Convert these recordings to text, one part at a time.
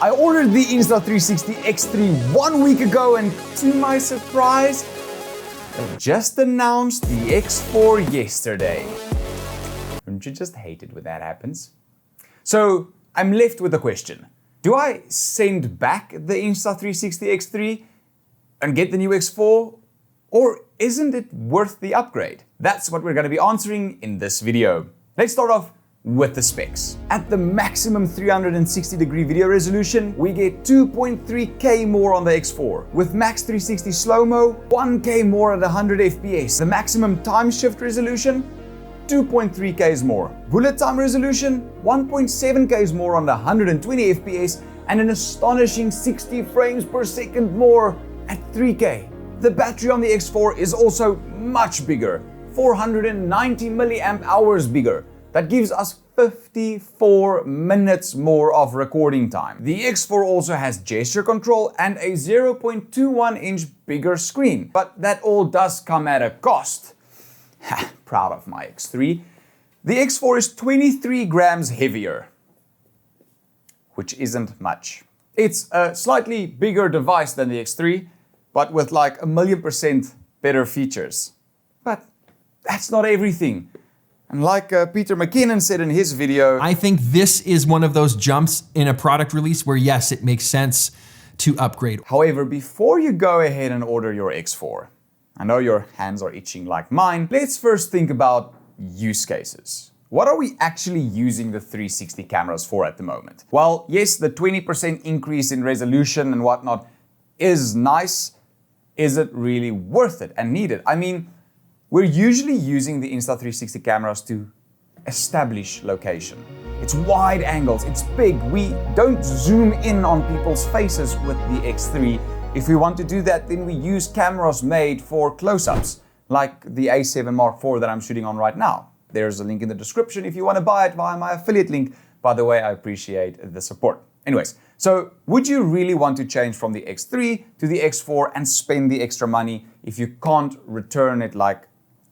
I ordered the Insta360 X3 1 week ago, and to my surprise, they just announced the X4 yesterday. Don't you just hate it when that happens? So I'm left with the question, do I send back the Insta360 X3 and get the new X4? Or isn't it worth the upgrade? That's what we're going to be answering in this video. Let's start off with the specs. At the maximum 360-degree video resolution, we get 2.3K more on the X4. With Max 360 slow-mo, 1K more at 100 FPS. The maximum time shift resolution, 2.3Ks more. Bullet time resolution, 1.7Ks more on the 120 FPS, and an astonishing 60 frames per second more at 3K. The battery on the X4 is also much bigger, 490 milliamp hours bigger. That gives us 54 minutes more of recording time. The X4 also has gesture control and a 0.21-inch bigger screen, but that all does come at a cost. Proud of my X3. The X4 is 23 grams heavier, which isn't much. It's a slightly bigger device than the X3, but with like 1,000,000% better features. But that's not everything. And like Peter McKinnon said in his video, I think this is one of those jumps in a product release where yes, it makes sense to upgrade. However, before you go ahead and order your X4, I know your hands are itching like mine, let's first think about use cases. What are we actually using the 360 cameras for at the moment? Well, yes, the 20% increase in resolution and whatnot is nice. Is it really worth it and needed? I mean, we're usually using the Insta360 cameras to establish location. It's wide angles, it's big. We don't zoom in on people's faces with the X3. If we want to do that, then we use cameras made for close-ups, like the A7 Mark IV that I'm shooting on right now. There's a link in the description if you want to buy it via my affiliate link. By the way, I appreciate the support. Anyways, so would you really want to change from the X3 to the X4 and spend the extra money if you can't return it like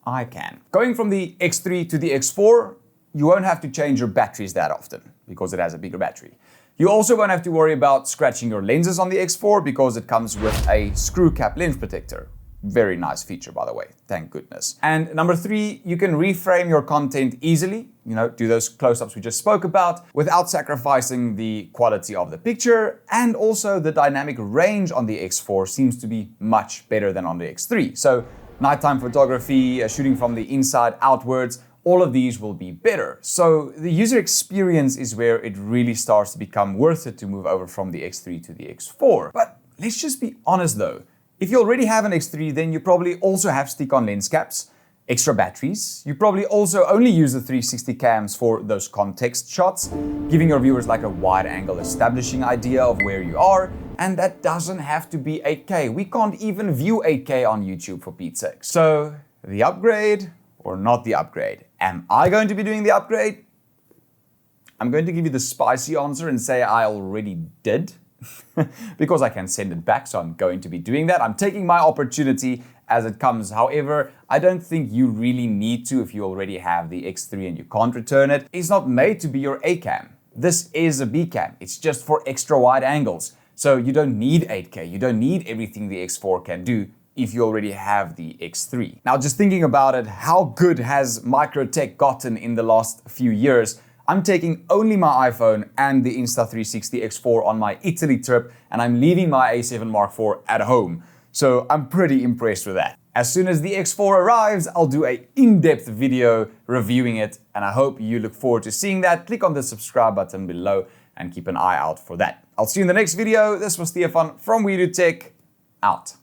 I can? Going from the X3 to the X4, you won't have to change your batteries that often because it has a bigger battery. You also won't have to worry about scratching your lenses on the X4 because it comes with a screw cap lens protector. Very nice feature, by the way, thank goodness. And number 3, you can reframe your content easily, do those close-ups we just spoke about without sacrificing the quality of the picture. And also the dynamic range on the X4 seems to be much better than on the X3. So nighttime photography, shooting from the inside outwards, all of these will be better. So the user experience is where it really starts to become worth it to move over from the X3 to the X4. But let's just be honest though. If you already have an X3, then you probably also have stick-on lens caps, extra batteries. You probably also only use the 360 cams for those context shots, giving your viewers like a wide-angle establishing idea of where you are. And that doesn't have to be 8K. We can't even view 8K on YouTube for Pete's sake. So the upgrade or not the upgrade? Am I going to be doing the upgrade? I'm going to give you the spicy answer and say I already did. Because I can send it back, so I'm going to be doing that. I'm taking my opportunity as it comes. However, I don't think you really need to if you already have the X3 and you can't return it. It's not made to be your A cam. This is a B cam. It's just for extra wide angles. So you don't need 8K. You don't need everything the X4 can do if you already have the X3. Now, just thinking about it, how good has Microtech gotten in the last few years? I'm taking only my iPhone and the Insta360 X4 on my Italy trip, and I'm leaving my A7 Mark IV at home. So I'm pretty impressed with that. As soon as the X4 arrives, I'll do an in-depth video reviewing it, and I hope you look forward to seeing that. Click on the subscribe button below and keep an eye out for that. I'll see you in the next video. This was Stefan from We Do Tech, out.